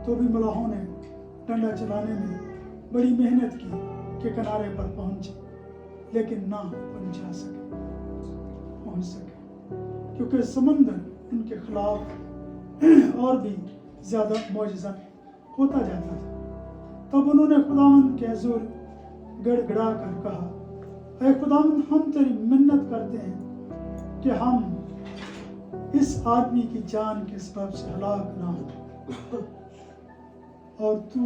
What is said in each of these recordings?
तो भी मलाहों ने डंडा चलाने में बड़ी मेहनत की कि किनारे पर पहुंचे, लेकिन ना पहुंच सके क्योंकि समंदर उनके खिलाफ और भी ज़्यादा मौजज़ा होता जाता था। तब उन्होंने खुदावंद के हुज़ूर गड़गड़ा कर कहा, ऐ खुदावंद, हम तेरी मिन्नत करते हैं कि हम इस आदमी की जान के सबब से हलाक ना हो, और तू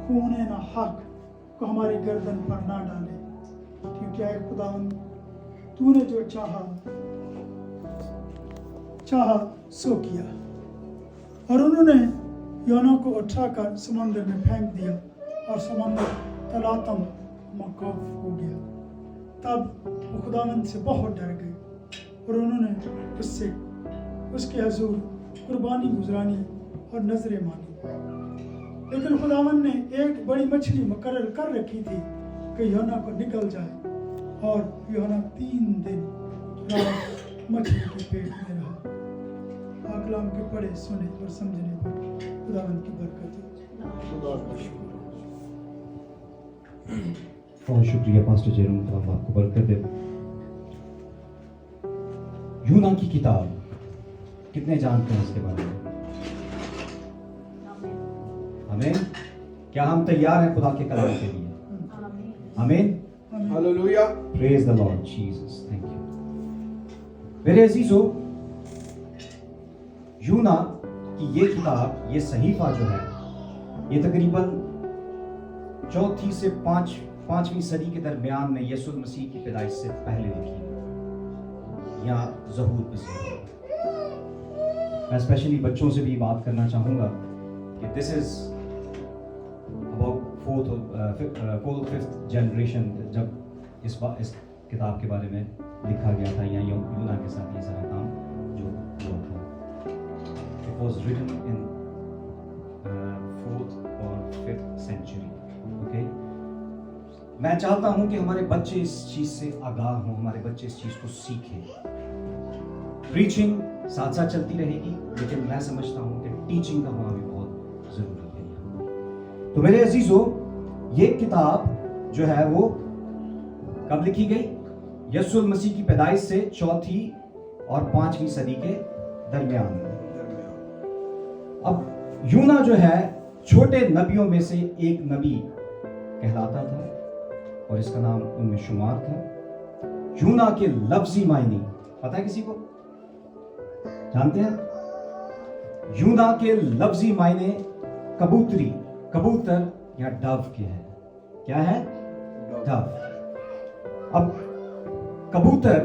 खूने ना हक को हमारी गर्दन पर ना डाले, क्योंकि ऐ खुदावंद, तूने जो चाहा सो किया। और उन्होंने योना को उठाकर समंदर में फेंक दिया और समंदर तलातम मकफ हो गया। तब वो खुदावंद से बहुत डर गए और उन्होंने उसके हुज़ूर कुर्बानी गुजरानी और नजरें मांगी। लेकिन खुदावंद ने एक बड़ी मछली मुकर्रर कर रखी थी कि योना को निकल जाए, और योना 3 दिन रात मछली के पेट में रहा। कलाम के पढ़े, सुने और समझने पर खुदावंद की बरकत हो। बहुत शुक्रिया पास्टर जेरोम, खुदा आपको बरकत दे। यूना की किताब कितने जानते हैं इसके बारे में? आमीन। क्या हम तैयार हैं खुदा के कलाम के लिए? आमीन। Hallelujah. Praise the Lord Jesus, thank you. मेरे अजीजों, यूना की ये किताब, ये सहीफा जो है, ये तकरीबन 4वीं से 5वीं सदी के दरमियान में यीशु मसीह की पैदाइश से पहले लिखी या ज़हूर पसीर। मैं स्पेशली बच्चों से भी बात करना चाहूँगा कि this is about 4th or 5th generation जब इस किताब के बारे में लिखा गया था, या यूना के साथ ये सारा काम जो हुआ था। It was written in 4th or 5th century. Okay? मैं चाहता हूं कि हमारे बच्चे इस चीज से आगाह हों, हमारे बच्चे इस चीज को सीखें। प्रीचिंग साथ साथ चलती रहेगी, लेकिन मैं समझता हूं कि टीचिंग का होना भी बहुत जरूरी है। तो मेरे अजीजों, ये किताब जो है वो कब लिखी गई? यीशु मसीह की पैदाइश से 4वीं और 5वीं सदी के दरमियान में। अब यूना जो है छोटे नबियों में से एक नबी कहलाता था और इसका नाम उनमें शुमार था। यूना के लफ्जी मायने पता है किसी को? जानते हैं? यूना के लफ्जी मायने कबूतर या डव के हैं। क्या है? डव। अब कबूतर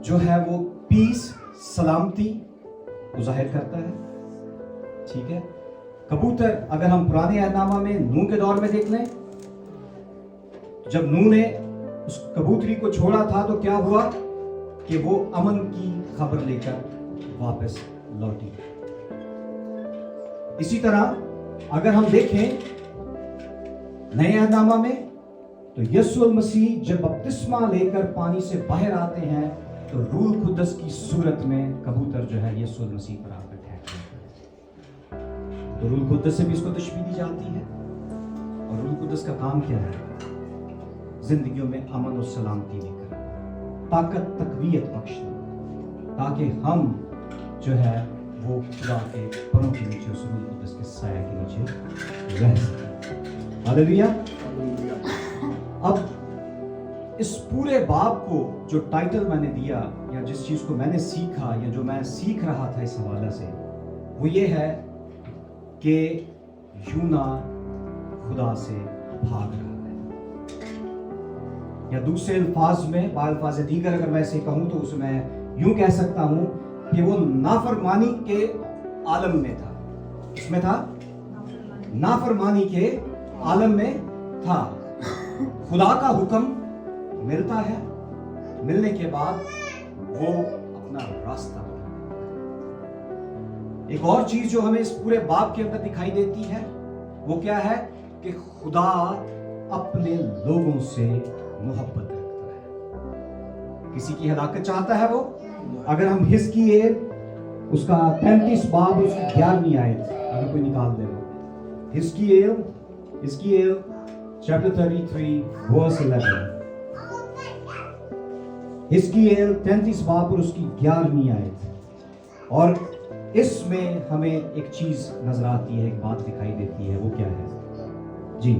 जो है वो पीस, सलामती को जाहिर करता है, ठीक है। कबूतर अगर हम पुराने अहदनामा में नूह के दौर में देख लें, जब नूह ने उस कबूतरी को छोड़ा था तो क्या हुआ कि वो अमन की खबर लेकर वापस लौटी। इसी तरह अगर हम देखें नए अहदनामा में, तो यीशु मसीह जब बपतिस्मा लेकर पानी से बाहर आते हैं तो रूह कुद्दस की सूरत में कबूतर जो है यीशु मसीह पर आकर ठहरता है। तो रूह कुद्दस से भी इसको तशबीह दी जाती है। और रूह कुद्दस का काम क्या है? जिंदगियों में अमन और सलामती लेकर ताकत, तकवीयत बख्शना, ताकि हम जो है वो खुदा के परों के नीचे, उस रूह कुद्दस के साया के नीचे रह सकें। हालेलुया। अब इस पूरे बाब को जो टाइटल मैंने दिया, या जिस चीज को मैंने सीखा, या जो मैं सीख रहा था इस हवाले से, वो ये है कि यूना खुदा से भाग रहा है, या दूसरे अल्फाज में, बाल्फाज दीगर अगर मैं इसे कहूं तो उसमें यूं कह सकता हूं कि वो नाफरमानी के आलम में था। इसमें था, नाफरमानी के आलम में था। खुदा का हुक्म मिलता है, मिलने के बाद वो अपना रास्ता बताता है। एक और चीज जो हमें इस पूरे बाब के अंदर दिखाई देती है वो क्या है कि खुदा अपने लोगों से मोहब्बत रखता है। किसी की हलाकत चाहता है वो? अगर हम हिजकिय्येल उसका 35 बाब उसकी 11वीं आयत अगर कोई निकाल दे, Hizkiel chapter 33 verse 11. ہزکیل 33 باب اور اس کی 11ویں آیت. اور اس میں ہمیں ایک چیز نظر آتی ہے, ایک بات دکھائی دیتی ہے, وہ کیا ہے؟ جی